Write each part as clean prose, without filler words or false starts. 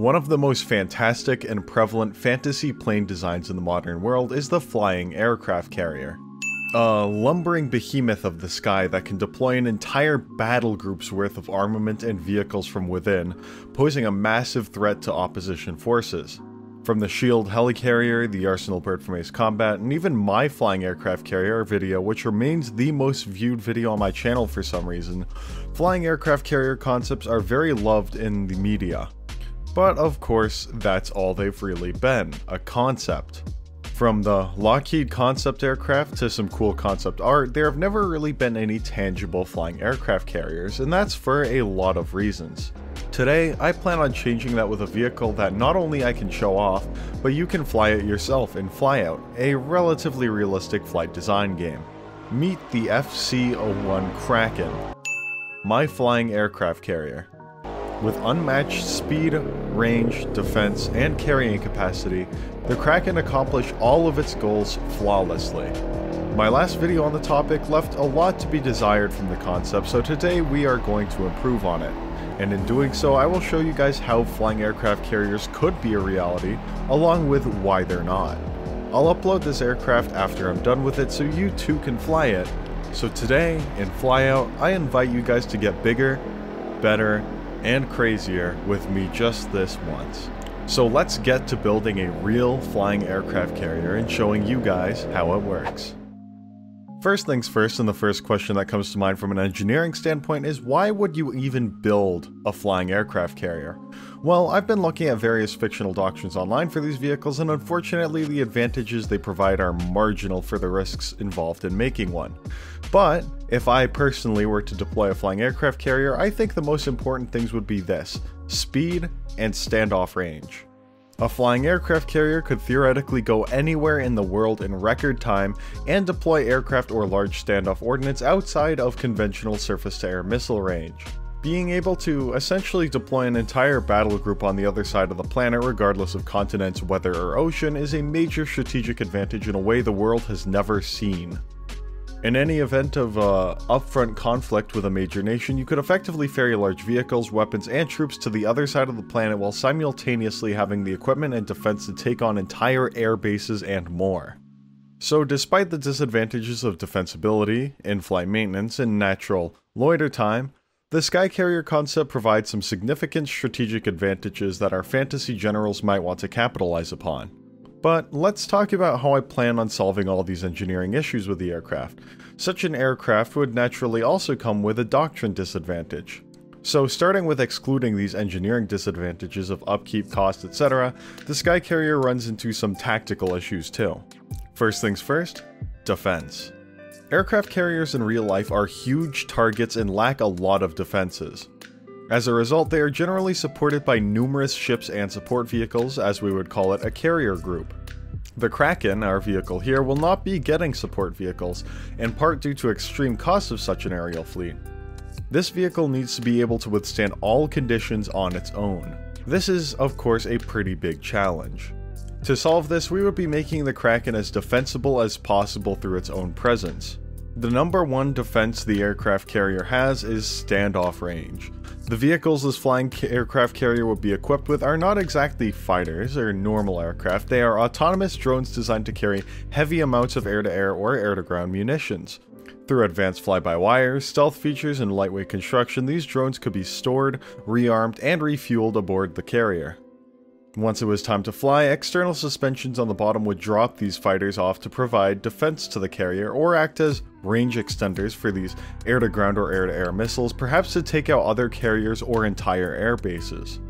One of the most fantastic and prevalent fantasy plane designs in the modern world is the flying aircraft carrier. A lumbering behemoth of the sky that can deploy an entire battle group's worth of armament and vehicles from within, posing a massive threat to opposition forces. From the Shield helicarrier, the Arsenal bird from Ace Combat, and even my flying aircraft carrier video, which remains the most viewed video on my channel for some reason, flying aircraft carrier concepts are very loved in the media. But of course, that's all they've really been, a concept. From the Lockheed concept aircraft to some cool concept art, there have never really been any tangible flying aircraft carriers, and that's for a lot of reasons. Today, I plan on changing that with a vehicle that not only I can show off, but you can fly it yourself in Flyout, a relatively realistic flight design game. Meet the FC-01 Kraken, my flying aircraft carrier. With unmatched speed, range, defense, and carrying capacity, the Kraken accomplished all of its goals flawlessly. My last video on the topic left a lot to be desired from the concept, so today we are going to improve on it. And in doing so, I will show you guys how flying aircraft carriers could be a reality, along with why they're not. I'll upload this aircraft after I'm done with it so you too can fly it. So today, in Flyout, I invite you guys to get bigger, better, and crazier with me just this once. So let's get to building a real flying aircraft carrier and showing you guys how it works. First things first, and the first question that comes to mind from an engineering standpoint is, why would you even build a flying aircraft carrier? Well, I've been looking at various fictional doctrines online for these vehicles, and unfortunately the advantages they provide are marginal for the risks involved in making one. But if I personally were to deploy a flying aircraft carrier, I think the most important things would be this: speed and standoff range. A flying aircraft carrier could theoretically go anywhere in the world in record time and deploy aircraft or large standoff ordnance outside of conventional surface-to-air missile range. Being able to essentially deploy an entire battle group on the other side of the planet regardless of continents, weather, or ocean is a major strategic advantage in a way the world has never seen. In any event of upfront conflict with a major nation, you could effectively ferry large vehicles, weapons, and troops to the other side of the planet while simultaneously having the equipment and defense to take on entire air bases and more. So despite the disadvantages of defensibility, in-flight maintenance, and natural loiter time, the Sky Carrier concept provides some significant strategic advantages that our fantasy generals might want to capitalize upon. But let's talk about how I plan on solving all these engineering issues with the aircraft. Such an aircraft would naturally also come with a doctrine disadvantage. So starting with excluding these engineering disadvantages of upkeep, cost, etc., the Sky Carrier runs into some tactical issues too. First things first, defense. Aircraft carriers in real life are huge targets and lack a lot of defenses. As a result, they are generally supported by numerous ships and support vehicles, as we would call it a carrier group. The Kraken, our vehicle here, will not be getting support vehicles, in part due to extreme costs of such an aerial fleet. This vehicle needs to be able to withstand all conditions on its own. This is, of course, a pretty big challenge. To solve this, we would be making the Kraken as defensible as possible through its own presence. The number one defense the aircraft carrier has is standoff range. The vehicles this flying aircraft carrier would be equipped with are not exactly fighters or normal aircraft, they are autonomous drones designed to carry heavy amounts of air-to-air or air-to-ground munitions. Through advanced fly-by-wire, stealth features, and lightweight construction, these drones could be stored, rearmed, and refueled aboard the carrier. Once it was time to fly, external suspensions on the bottom would drop these fighters off to provide defense to the carrier or act as range extenders for these air-to-ground or air-to-air missiles, perhaps to take out other carriers or entire air bases.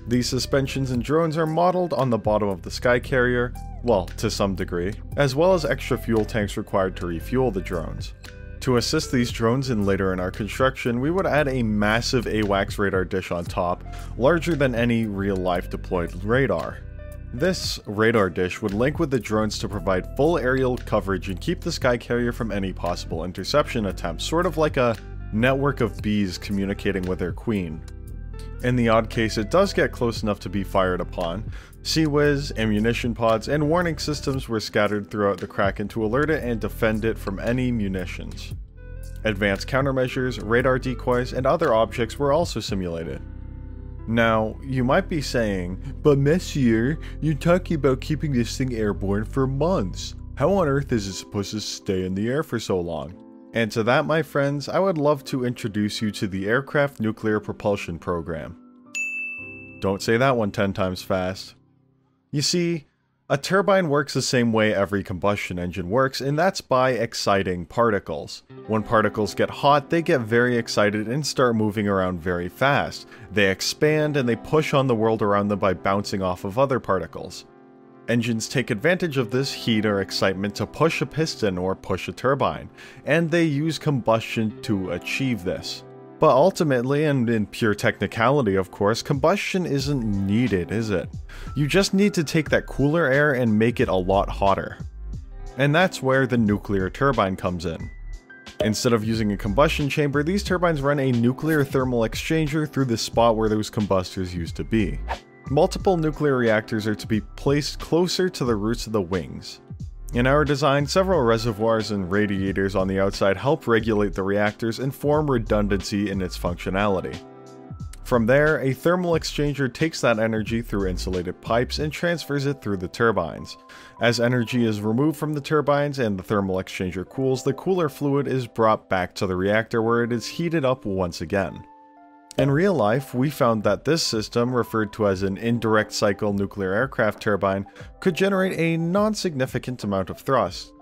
These suspensions and drones are modeled on the bottom of the Sky Carrier, well, to some degree, as well as extra fuel tanks required to refuel the drones. To assist these drones and later in our construction, we would add a massive AWACS radar dish on top, larger than any real-life deployed radar. This radar dish would link with the drones to provide full aerial coverage and keep the Sky Carrier from any possible interception attempts, sort of like a network of bees communicating with their queen. In the odd case it does get close enough to be fired upon, Sea-Wiz, ammunition pods, and warning systems were scattered throughout the Kraken to alert it and defend it from any munitions. Advanced countermeasures, radar decoys, and other objects were also simulated. Now, you might be saying, but Messier, you're talking about keeping this thing airborne for months. How on earth is it supposed to stay in the air for so long? And to that, my friends, I would love to introduce you to the Aircraft Nuclear Propulsion Program. Don't say that one 10 times fast. You see, a turbine works the same way every combustion engine works, and that's by exciting particles. When particles get hot, they get very excited and start moving around very fast. They expand and they push on the world around them by bouncing off of other particles. Engines take advantage of this heat or excitement to push a piston or push a turbine, and they use combustion to achieve this. But ultimately, and in pure technicality of course, combustion isn't needed, is it? You just need to take that cooler air and make it a lot hotter. And that's where the nuclear turbine comes in. Instead of using a combustion chamber, these turbines run a nuclear thermal exchanger through the spot where those combustors used to be. Multiple nuclear reactors are to be placed closer to the roots of the wings. In our design, several reservoirs and radiators on the outside help regulate the reactors and form redundancy in its functionality. From there, a thermal exchanger takes that energy through insulated pipes and transfers it through the turbines. As energy is removed from the turbines and the thermal exchanger cools, the cooler fluid is brought back to the reactor where it is heated up once again. In real life, we found that this system, referred to as an indirect cycle nuclear aircraft turbine, could generate a non-significant amount of thrust.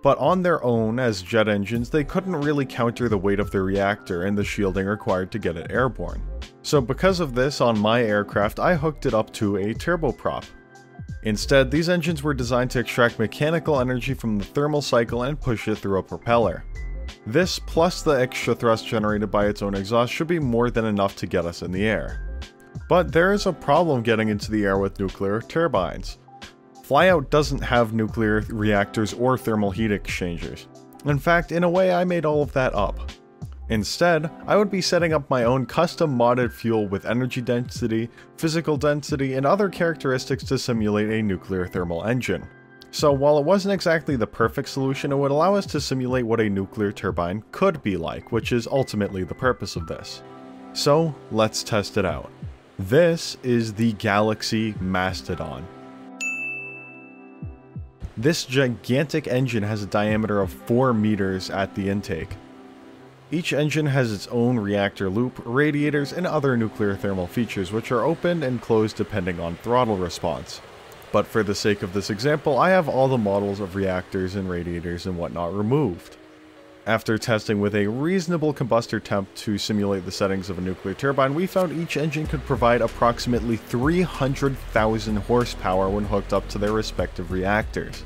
But on their own, as jet engines, they couldn't really counter the weight of the reactor and the shielding required to get it airborne. So because of this, on my aircraft, I hooked it up to a turboprop. Instead, these engines were designed to extract mechanical energy from the thermal cycle and push it through a propeller. This, plus the extra thrust generated by its own exhaust, should be more than enough to get us in the air. But there is a problem getting into the air with nuclear turbines. Flyout doesn't have nuclear reactors or thermal heat exchangers. In fact, in a way, I made all of that up. Instead, I would be setting up my own custom modded fuel with energy density, physical density, and other characteristics to simulate a nuclear thermal engine. So while it wasn't exactly the perfect solution, it would allow us to simulate what a nuclear turbine could be like, which is ultimately the purpose of this. So let's test it out. This is the Galaxy Mastodon. This gigantic engine has a diameter of 4 meters at the intake. Each engine has its own reactor loop, radiators, and other nuclear thermal features which are opened and closed depending on throttle response. But for the sake of this example, I have all the models of reactors and radiators and whatnot removed. After testing with a reasonable combustor temp to simulate the settings of a nuclear turbine, we found each engine could provide approximately 300,000 horsepower when hooked up to their respective reactors.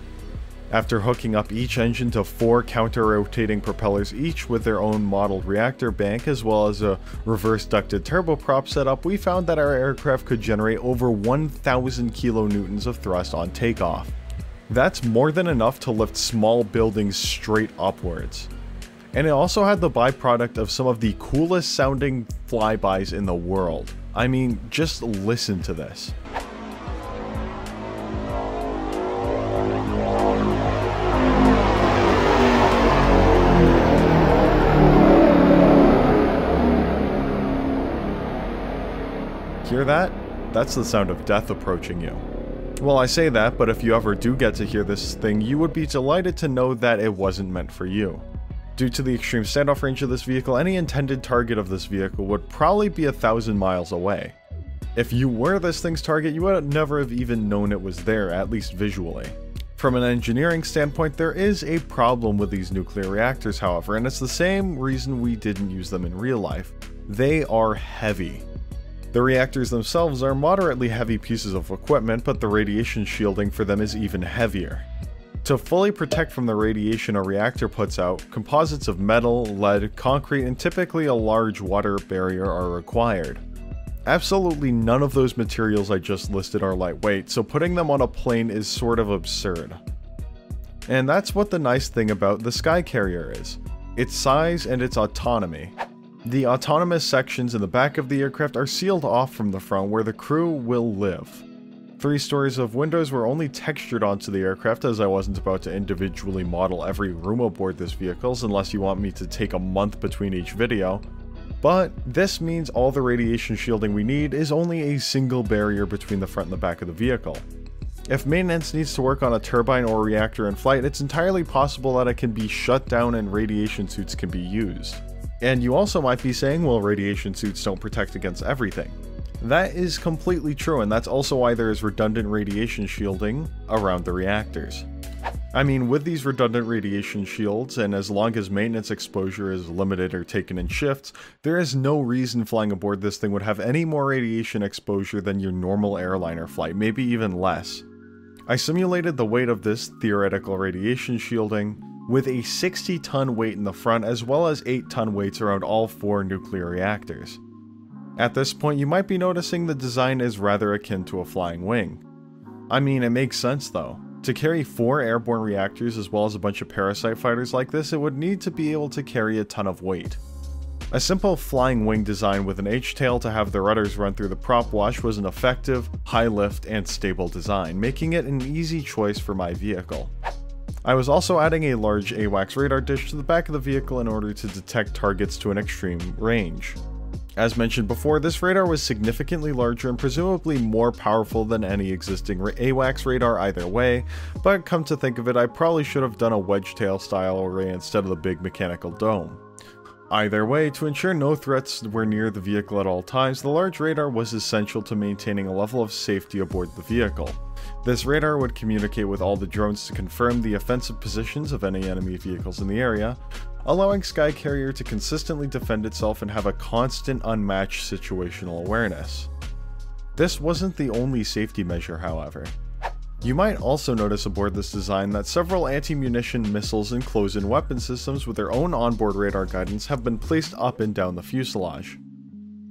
After hooking up each engine to 4 counter-rotating propellers each with their own modeled reactor bank as well as a reverse-ducted turboprop setup, we found that our aircraft could generate over 1,000 kilonewtons of thrust on takeoff. That's more than enough to lift small buildings straight upwards. And it also had the byproduct of some of the coolest sounding flybys in the world. I mean, just listen to this. Hear that? That's the sound of death approaching you. Well, I say that, but if you ever do get to hear this thing, you would be delighted to know that it wasn't meant for you. Due to the extreme standoff range of this vehicle, any intended target of this vehicle would probably be 1,000 miles away. If you were this thing's target, you would never have even known it was there, at least visually. From an engineering standpoint, there is a problem with these nuclear reactors, however, and it's the same reason we didn't use them in real life. They are heavy. The reactors themselves are moderately heavy pieces of equipment, but the radiation shielding for them is even heavier. To fully protect from the radiation a reactor puts out, composites of metal, lead, concrete, and typically a large water barrier are required. Absolutely none of those materials I just listed are lightweight, so putting them on a plane is sort of absurd. And that's what the nice thing about the Skycarrier is: its size and its autonomy. The autonomous sections in the back of the aircraft are sealed off from the front where the crew will live. 3 stories of windows were only textured onto the aircraft, as I wasn't about to individually model every room aboard this vehicle unless you want me to take a month between each video. But this means all the radiation shielding we need is only a single barrier between the front and the back of the vehicle. If maintenance needs to work on a turbine or reactor in flight, it's entirely possible that it can be shut down and radiation suits can be used. And you also might be saying, well, radiation suits don't protect against everything. That is completely true, and that's also why there is redundant radiation shielding around the reactors. I mean, with these redundant radiation shields, and as long as maintenance exposure is limited or taken in shifts, there is no reason flying aboard this thing would have any more radiation exposure than your normal airliner flight, maybe even less. I simulated the weight of this theoretical radiation shielding with a 60-ton weight in the front as well as 8-ton weights around all 4 nuclear reactors. At this point, you might be noticing the design is rather akin to a flying wing. I mean, it makes sense though. To carry 4 airborne reactors as well as a bunch of parasite fighters like this, it would need to be able to carry a ton of weight. A simple flying wing design with an H-tail to have the rudders run through the prop wash was an effective, high lift, and stable design, making it an easy choice for my vehicle. I was also adding a large AWACS radar dish to the back of the vehicle in order to detect targets to an extreme range. As mentioned before, this radar was significantly larger and presumably more powerful than any existing AWACS radar either way, but come to think of it, I probably should have done a wedge tail style array instead of the big mechanical dome. Either way, to ensure no threats were near the vehicle at all times, the large radar was essential to maintaining a level of safety aboard the vehicle. This radar would communicate with all the drones to confirm the offensive positions of any enemy vehicles in the area, allowing Skycarrier to consistently defend itself and have a constant unmatched situational awareness. This wasn't the only safety measure, however. You might also notice aboard this design that several anti-munition missiles and close-in weapon systems with their own onboard radar guidance have been placed up and down the fuselage.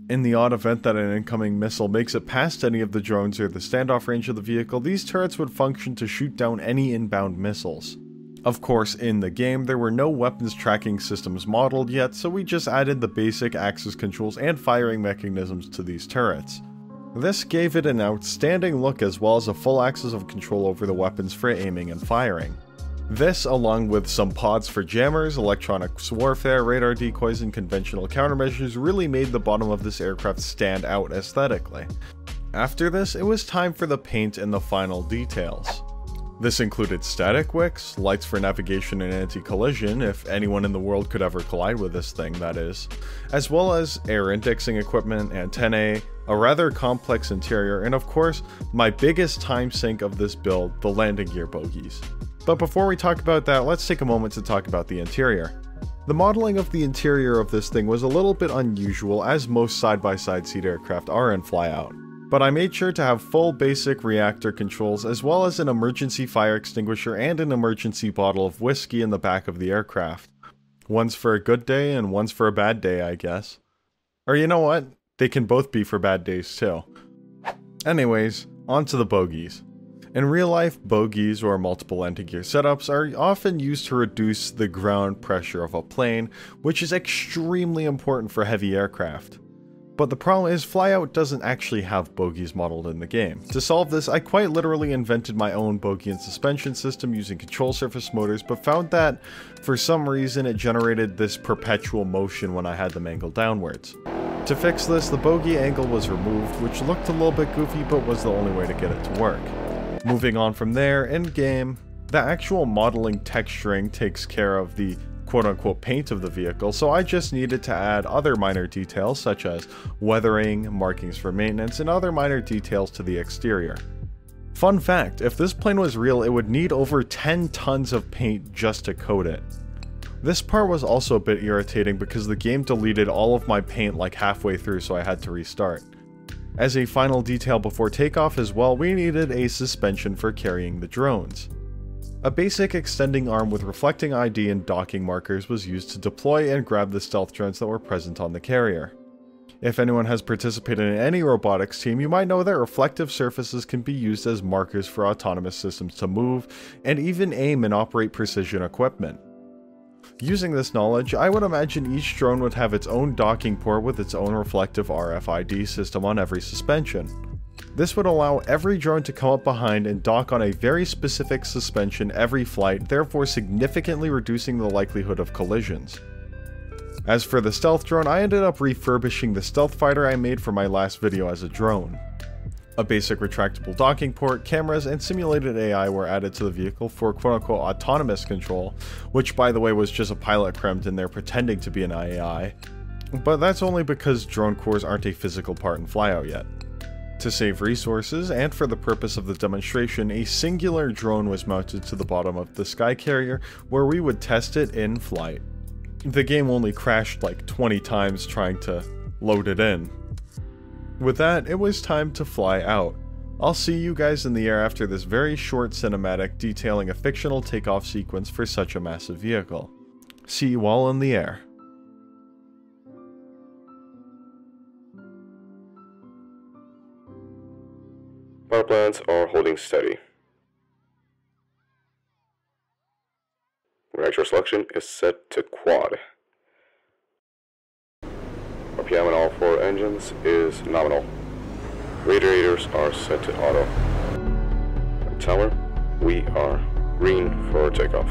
In the odd event that an incoming missile makes it past any of the drones or the standoff range of the vehicle, these turrets would function to shoot down any inbound missiles. Of course, in the game, there were no weapons tracking systems modeled yet, so we just added the basic axis controls and firing mechanisms to these turrets. This gave it an outstanding look as well as a full axis of control over the weapons for aiming and firing. This, along with some pods for jammers, electronics warfare, radar decoys, and conventional countermeasures, really made the bottom of this aircraft stand out aesthetically. After this, it was time for the paint and the final details. This included static wicks, lights for navigation and anti-collision, if anyone in the world could ever collide with this thing, that is, as well as air indexing equipment, antennae, a rather complex interior, and of course, my biggest time sink of this build, the landing gear bogies. But before we talk about that, let's take a moment to talk about the interior. The modeling of the interior of this thing was a little bit unusual, as most side-by-side seat aircraft are in Flyout. But I made sure to have full basic reactor controls as well as an emergency fire extinguisher and an emergency bottle of whiskey in the back of the aircraft. One's for a good day and one's for a bad day, I guess. Or you know what? They can both be for bad days too. Anyways, on to the bogies. In real life, bogies or multiple landing gear setups are often used to reduce the ground pressure of a plane, which is extremely important for heavy aircraft. But the problem is, Flyout doesn't actually have bogies modeled in the game. To solve this, I quite literally invented my own bogie and suspension system using control surface motors, but found that, for some reason, it generated this perpetual motion when I had them angled downwards. To fix this, the bogie angle was removed, which looked a little bit goofy, but was the only way to get it to work. Moving on from there, in-game, the actual modeling texturing takes care of the quote-unquote paint of the vehicle, so I just needed to add other minor details such as weathering, markings for maintenance, and other minor details to the exterior. Fun fact, if this plane was real, it would need over 10 tons of paint just to coat it. This part was also a bit irritating because the game deleted all of my paint like halfway through, so I had to restart. As a final detail before takeoff as well, we needed a suspension for carrying the drones. A basic extending arm with reflecting ID and docking markers was used to deploy and grab the stealth drones that were present on the carrier. If anyone has participated in any robotics team, you might know that reflective surfaces can be used as markers for autonomous systems to move and even aim and operate precision equipment. Using this knowledge, I would imagine each drone would have its own docking port with its own reflective RFID system on every suspension. This would allow every drone to come up behind and dock on a very specific suspension every flight, therefore significantly reducing the likelihood of collisions. As for the stealth drone, I ended up refurbishing the stealth fighter I made for my last video as a drone. A basic retractable docking port, cameras, and simulated AI were added to the vehicle for quote-unquote autonomous control, which by the way was just a pilot crammed in there pretending to be an AI. But that's only because drone cores aren't a physical part in Flyout yet. To save resources, and for the purpose of the demonstration, a singular drone was mounted to the bottom of the sky carrier where we would test it in flight. The game only crashed like 20 times trying to load it in. With that, it was time to fly out. I'll see you guys in the air after this very short cinematic detailing a fictional takeoff sequence for such a massive vehicle. See you all in the air. Power plants are holding steady. Reactor selection is set to quad. RPM on all 4 engines is nominal. Radiators are set to auto. Tower, we are green for takeoff.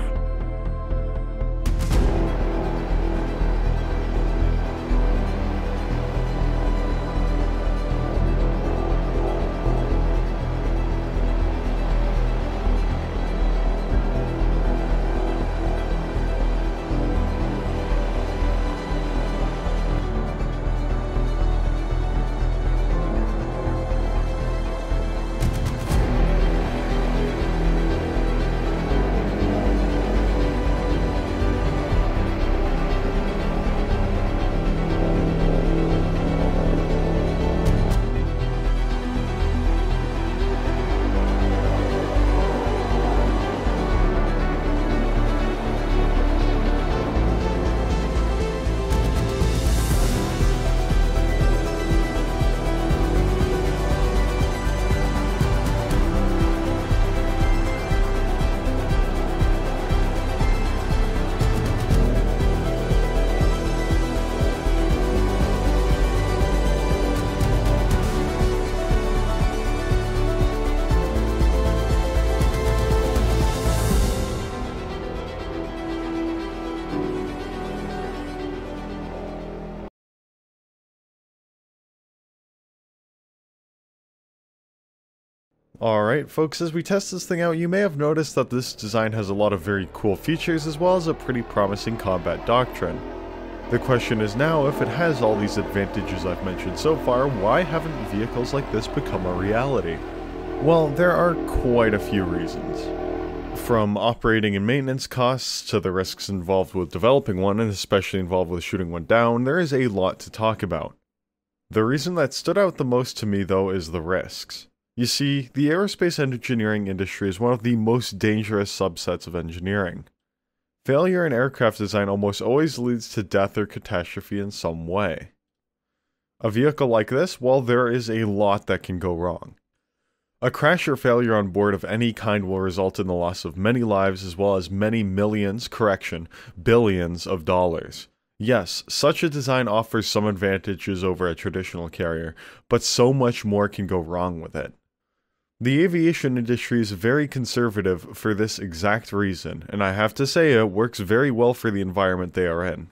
Alright folks, as we test this thing out, you may have noticed that this design has a lot of very cool features as well as a pretty promising combat doctrine. The question is now, if it has all these advantages I've mentioned so far, why haven't vehicles like this become a reality? Well, there are quite a few reasons. From operating and maintenance costs to the risks involved with developing one, and especially involved with shooting one down, there is a lot to talk about. The reason that stood out the most to me though is the risks. You see, the aerospace engineering industry is one of the most dangerous subsets of engineering. Failure in aircraft design almost always leads to death or catastrophe in some way. A vehicle like this, well, there is a lot that can go wrong. A crash or failure on board of any kind will result in the loss of many lives as well as many millions, billions of dollars. Yes, such a design offers some advantages over a traditional carrier, but so much more can go wrong with it. The aviation industry is very conservative for this exact reason, and I have to say it works very well for the environment they are in.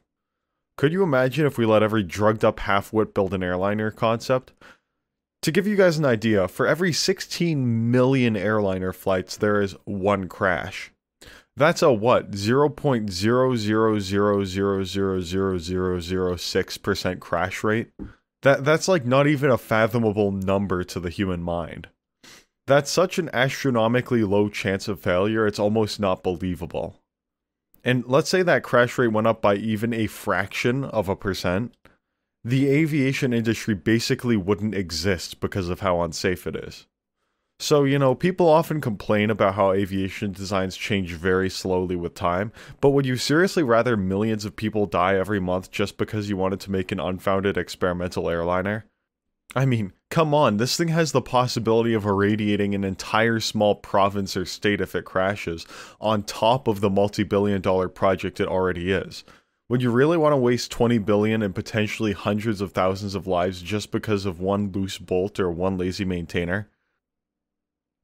Could you imagine if we let every drugged up half-wit build an airliner concept? To give you guys an idea, for every 16 million airliner flights, there is one crash. That's a what? 0.000000006% crash rate? That's like not even a fathomable number to the human mind. That's such an astronomically low chance of failure, it's almost not believable. And let's say that crash rate went up by even a fraction of a percent. The aviation industry basically wouldn't exist because of how unsafe it is. So, you know, people often complain about how aviation designs change very slowly with time, but would you seriously rather millions of people die every month just because you wanted to make an unfounded experimental airliner? I mean, come on, this thing has the possibility of irradiating an entire small province or state if it crashes, on top of the multi-billion-dollar project it already is. Would you really want to waste 20 billion and potentially hundreds of thousands of lives just because of one loose bolt or one lazy maintainer?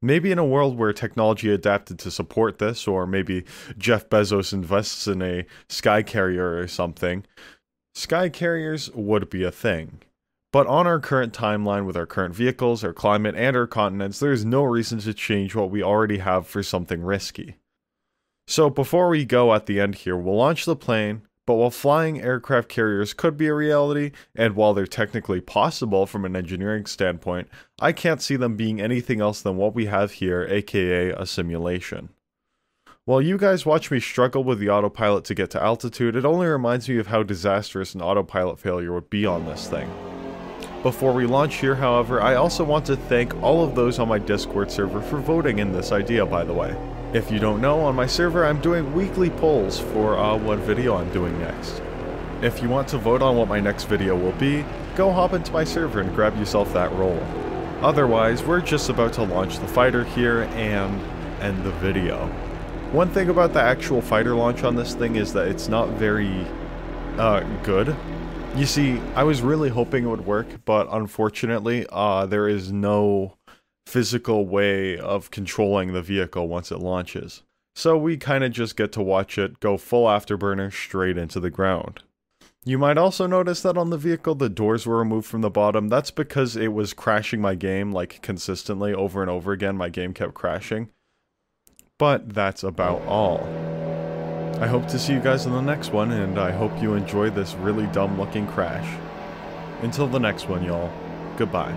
Maybe in a world where technology adapted to support this, or maybe Jeff Bezos invests in a sky carrier or something, Sky carriers would be a thing. But on our current timeline with our current vehicles, our climate, and our continents, there is no reason to change what we already have for something risky. So before we go at the end here, we'll launch the plane, but while flying aircraft carriers could be a reality, and while they're technically possible from an engineering standpoint, I can't see them being anything else than what we have here, aka a simulation. While you guys watch me struggle with the autopilot to get to altitude, it only reminds me of how disastrous an autopilot failure would be on this thing. Before we launch here, however, I also want to thank all of those on my Discord server for voting in this idea, by the way. If you don't know, on my server I'm doing weekly polls for what video I'm doing next. If you want to vote on what my next video will be, go hop into my server and grab yourself that role. Otherwise, we're just about to launch the fighter here and end the video. One thing about the actual fighter launch on this thing is that it's not very good. You see, I was really hoping it would work, but unfortunately, there is no physical way of controlling the vehicle once it launches. So we kind of just get to watch it go full afterburner straight into the ground. You might also notice that on the vehicle the doors were removed from the bottom. That's because it was crashing my game like consistently over and over again. My game kept crashing. But that's about all. I hope to see you guys in the next one, and I hope you enjoy this really dumb looking crash. Until the next one, y'all. Goodbye.